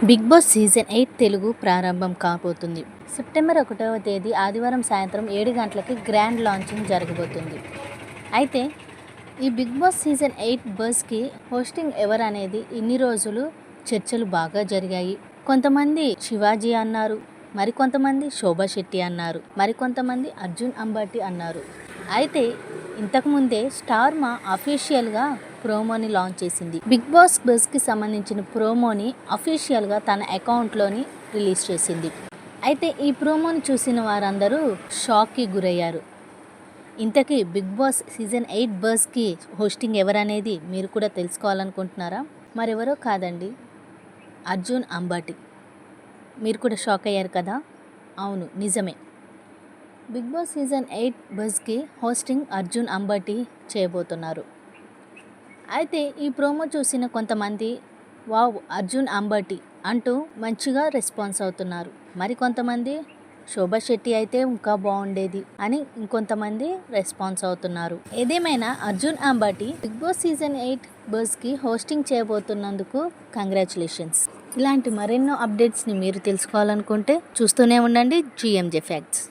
Big Boss season 8 Telugu ప్రారంభం కాబోతుంది. September 1వ తేదీ ఆదివారం సాయంత్రం 7 గంటలకి గ్రాండ్ లాంచింగ్ జరగబోతుంది. అయితే ఈ బిగ్ బాస్ సీజన్ 8 బస్కి హోస్టింగ్ ఎవరనేది ఇన్ని రోజులు చర్చలు బాగా జరిగాయి. కొంతమంది శివాజీ అన్నారు, మరికొంతమంది శోభా శెట్టి అన్నారు, మరికొంతమంది అర్జున్ అంబాటి అన్నారు. అయితే ఇంతకుముందే స్టార్ మా అఫీషియల్గా ప్రోమోని లాంచ్ చేసింది. బిగ్ బాస్ బస్కి సంబంధించిన ప్రోమోని అఫీషియల్గా తన అకౌంట్లోని రిలీజ్ చేసింది. అయితే ఈ ప్రోమోని చూసిన వారందరూ షాక్కి గురయ్యారు. ఇంతకీ బిగ్ బాస్ సీజన్ 8 బస్కి హోస్టింగ్ ఎవరనేది మీరు కూడా తెలుసుకోవాలనుకుంటున్నారా? మరెవరో కాదండి, అర్జున్ అంబాటి. మీరు కూడా షాక్ అయ్యారు కదా? అవును, నిజమే. బిగ్ బాస్ సీజన్ 8 బస్కి హోస్టింగ్ అర్జున్ అంబాటి చేయబోతున్నారు. అయితే ఈ ప్రోమో చూసిన కొంతమంది వావ్ అర్జున్ అంబాటి అంటూ మంచిగా రెస్పాన్స్ అవుతున్నారు. మరికొంతమంది శోభా శెట్టి అయితే ఇంకా బాగుండేది అని ఇంకొంతమంది రెస్పాన్స్ అవుతున్నారు. ఏదేమైనా Arjun Ambati Bigg Boss season 8 బస్కి హోస్టింగ్ చేయబోతున్నందుకు కంగ్రాచులేషన్స్. ఇలాంటి మరెన్నో అప్డేట్స్ని మీరు తెలుసుకోవాలనుకుంటే చూస్తూనే ఉండండి GMJ ఫ్యాక్ట్స్.